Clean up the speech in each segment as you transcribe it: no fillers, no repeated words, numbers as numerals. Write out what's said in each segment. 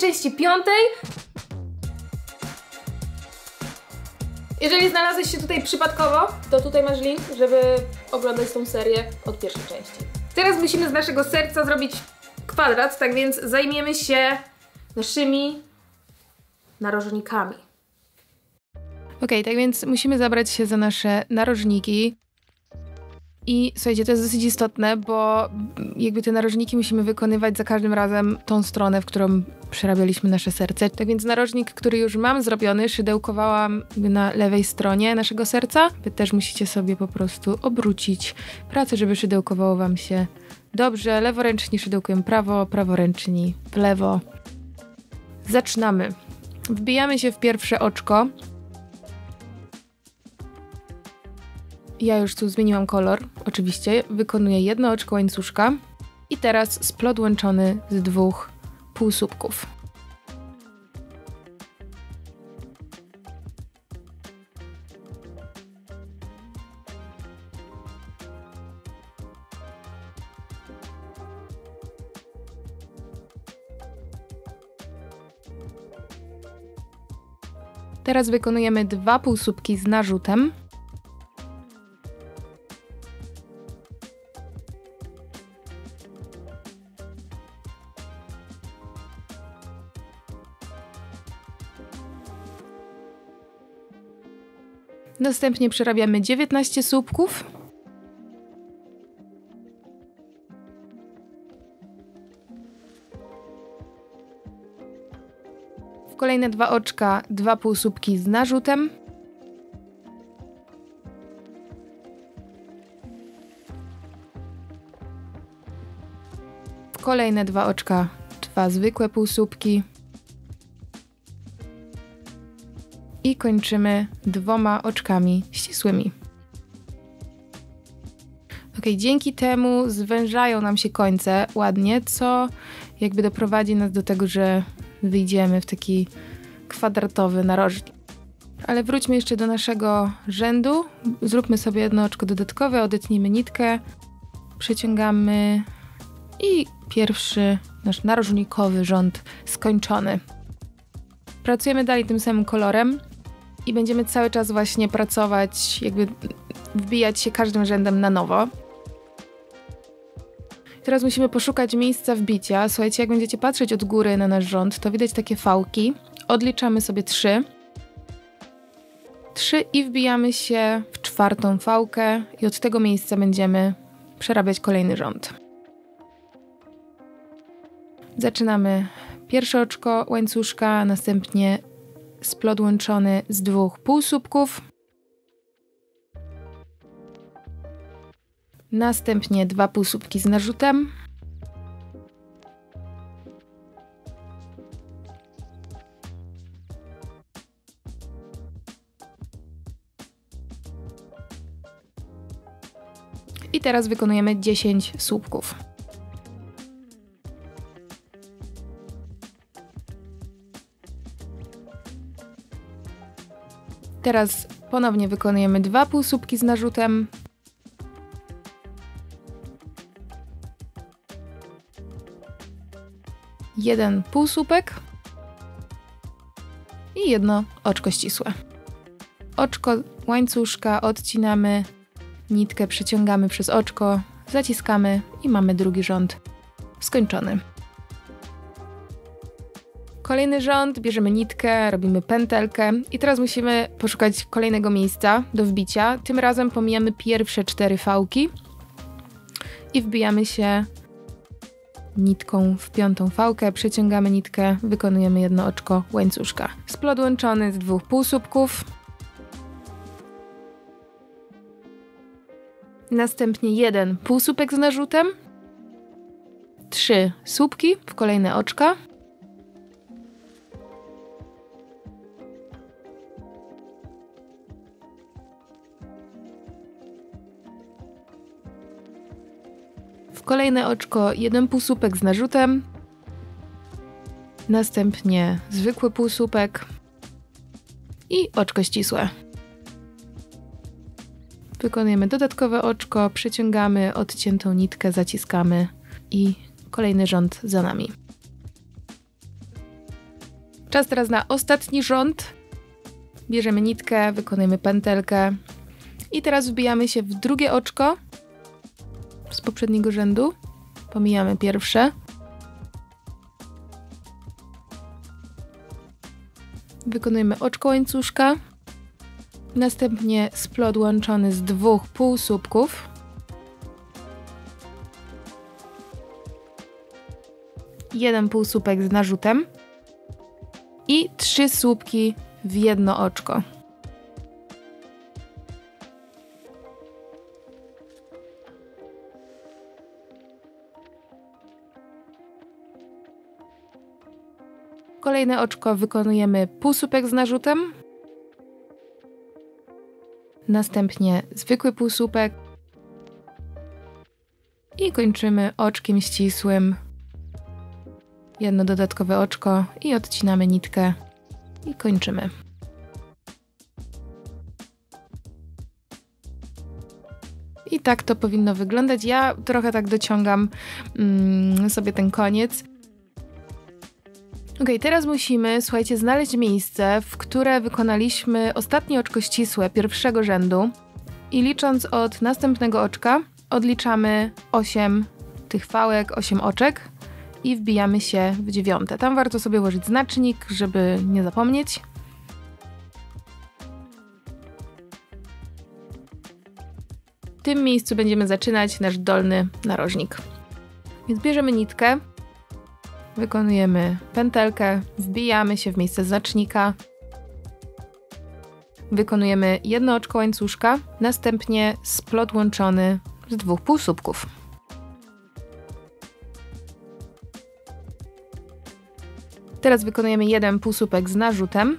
części 5. Jeżeli znalazłeś się tutaj przypadkowo, to tutaj masz link, żeby oglądać tą serię od pierwszej części. Teraz musimy z naszego serca zrobić kwadrat, tak więc zajmiemy się naszymi narożnikami. Okej, tak więc musimy zabrać się za nasze narożniki. I słuchajcie, to jest dosyć istotne, bo jakby te narożniki musimy wykonywać za każdym razem tą stronę, w którą przerabialiśmy nasze serce. Tak więc narożnik, który już mam zrobiony, szydełkowałam na lewej stronie naszego serca. Wy też musicie sobie po prostu obrócić pracę, żeby szydełkowało wam się dobrze. Leworęczni szydełkują prawo, praworęczni w lewo. Zaczynamy. Wbijamy się w pierwsze oczko. Ja już tu zmieniłam kolor, oczywiście. Wykonuję jedno oczko łańcuszka i teraz splot łączony z 2 półsłupków. Teraz wykonujemy 2 półsłupki z narzutem. Następnie przerabiamy 19 słupków. W kolejne 2 oczka 2 półsłupki z narzutem. W kolejne 2 oczka 2 zwykłe półsłupki. I kończymy 2 oczkami ścisłymi. Ok, dzięki temu zwężają nam się końce ładnie, co jakby doprowadzi nas do tego, że wyjdziemy w taki kwadratowy narożnik. Ale wróćmy jeszcze do naszego rzędu. Zróbmy sobie jedno oczko dodatkowe, odetnijmy nitkę, przeciągamy i pierwszy nasz narożnikowy rząd skończony. Pracujemy dalej tym samym kolorem. I będziemy cały czas właśnie pracować, jakby wbijać się każdym rzędem na nowo. Teraz musimy poszukać miejsca wbicia. Słuchajcie, jak będziecie patrzeć od góry na nasz rząd, to widać takie fałki. Odliczamy sobie 3. 3 i wbijamy się w 4. fałkę i od tego miejsca będziemy przerabiać kolejny rząd. Zaczynamy pierwsze oczko łańcuszka, następnie splot łączony z 2 półsłupków. Następnie 2 półsłupki z narzutem. I teraz wykonujemy 10 słupków. Teraz ponownie wykonujemy 2 półsłupki z narzutem. Jeden półsłupek i jedno oczko ścisłe. Oczko łańcuszka odcinamy, nitkę przeciągamy przez oczko, zaciskamy i mamy drugi rząd skończony. Kolejny rząd, bierzemy nitkę, robimy pętelkę i teraz musimy poszukać kolejnego miejsca do wbicia. Tym razem pomijamy pierwsze 4 fałki i wbijamy się nitką w 5. fałkę, przeciągamy nitkę, wykonujemy jedno oczko łańcuszka. Splot łączony z 2 półsłupków. Następnie 1 półsłupek z narzutem. 3 słupki w kolejne oczka. W kolejne oczko 1 półsłupek z narzutem. Następnie zwykły półsłupek i oczko ścisłe. Wykonujemy dodatkowe oczko, przeciągamy odciętą nitkę, zaciskamy i kolejny rząd za nami. Czas teraz na ostatni rząd. Bierzemy nitkę, wykonujemy pętelkę i teraz wbijamy się w drugie oczko z poprzedniego rzędu. Pomijamy pierwsze. Wykonujemy oczko łańcuszka. Następnie splot łączony z 2 półsłupków. Jeden półsłupek z narzutem i 3 słupki w jedno oczko. Kolejne oczko wykonujemy półsłupek z narzutem. Następnie zwykły półsłupek. I kończymy oczkiem ścisłym. Jedno dodatkowe oczko i odcinamy nitkę. I kończymy. I tak to powinno wyglądać. Ja trochę tak dociągam sobie ten koniec. Ok, teraz musimy, słuchajcie, znaleźć miejsce, w które wykonaliśmy ostatnie oczko ścisłe pierwszego rzędu i licząc od następnego oczka odliczamy 8 tych fałek, 8 oczek i wbijamy się w 9. Tam warto sobie włożyć znacznik, żeby nie zapomnieć. W tym miejscu będziemy zaczynać nasz dolny narożnik. Więc bierzemy nitkę. Wykonujemy pętelkę, wbijamy się w miejsce znacznika, wykonujemy jedno oczko łańcuszka, następnie splot łączony z 2 półsłupków. Teraz wykonujemy jeden półsłupek z narzutem.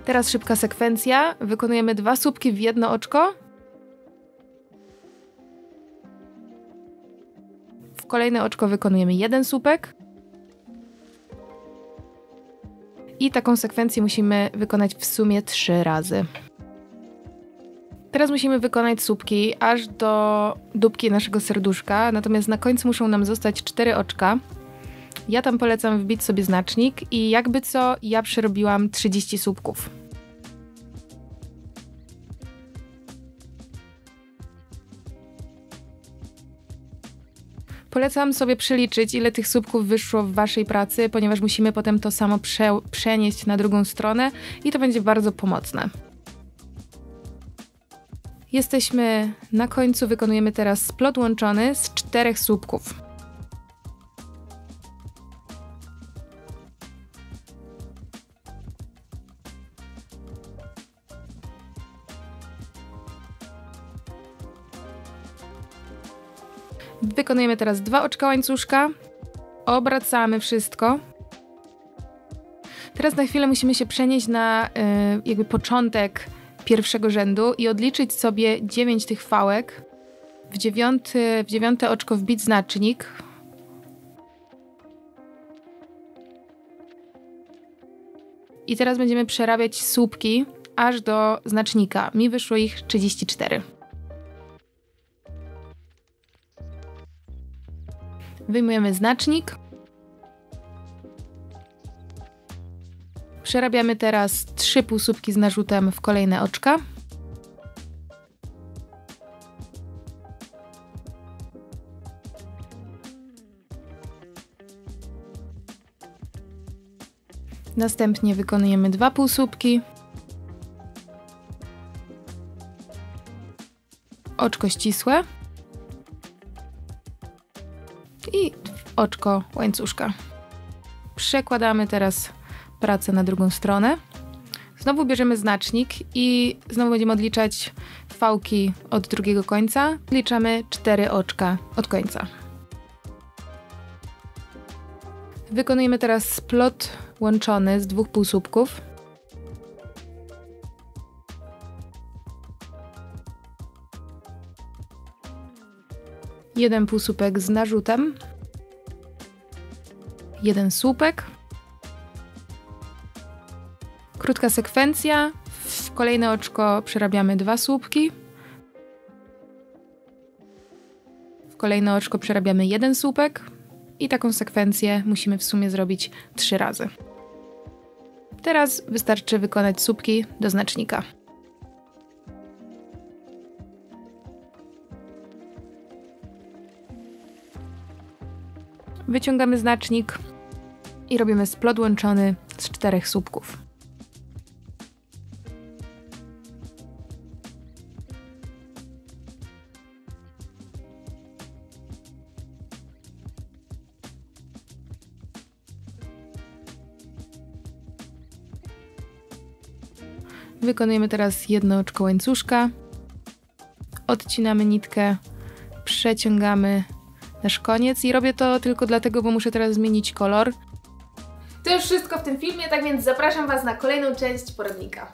Teraz szybka sekwencja, wykonujemy 2 słupki w jedno oczko. W kolejne oczko wykonujemy jeden słupek. I taką sekwencję musimy wykonać w sumie 3 razy. Teraz musimy wykonać słupki aż do dupki naszego serduszka, natomiast na końcu muszą nam zostać 4 oczka. Ja tam polecam wbić sobie znacznik i jakby co, ja przerobiłam 30 słupków. Polecam sobie przeliczyć, ile tych słupków wyszło w waszej pracy, ponieważ musimy potem to samo przenieść na drugą stronę i to będzie bardzo pomocne. Jesteśmy na końcu, wykonujemy teraz splot łączony z 4 słupków. Wykonujemy teraz 2 oczka łańcuszka, obracamy wszystko. Teraz na chwilę musimy się przenieść na jakby początek pierwszego rzędu i odliczyć sobie 9 tych fałek. W dziewiąte oczko wbić znacznik. I teraz będziemy przerabiać słupki aż do znacznika. Mi wyszło ich 34. Wyjmujemy znacznik. Przerabiamy teraz 3 półsłupki z narzutem w kolejne oczka. Następnie wykonujemy 2 półsłupki. Oczko ścisłe. I oczko łańcuszka. Przekładamy teraz pracę na drugą stronę. Znowu bierzemy znacznik i znowu będziemy odliczać fałki od drugiego końca. Liczamy 4 oczka od końca. Wykonujemy teraz splot łączony z 2 półsłupków. Jeden półsłupek z narzutem. Jeden słupek. Krótka sekwencja. W kolejne oczko przerabiamy 2 słupki. W kolejne oczko przerabiamy 1 słupek. I taką sekwencję musimy w sumie zrobić 3 razy. Teraz wystarczy wykonać słupki do znacznika. Wyciągamy znacznik i robimy splot łączony z 4 słupków. Wykonujemy teraz jedno oczko łańcuszka, odcinamy nitkę, przeciągamy nasz koniec i robię to tylko dlatego, bo muszę teraz zmienić kolor. To już wszystko w tym filmie, tak więc zapraszam Was na kolejną część poradnika.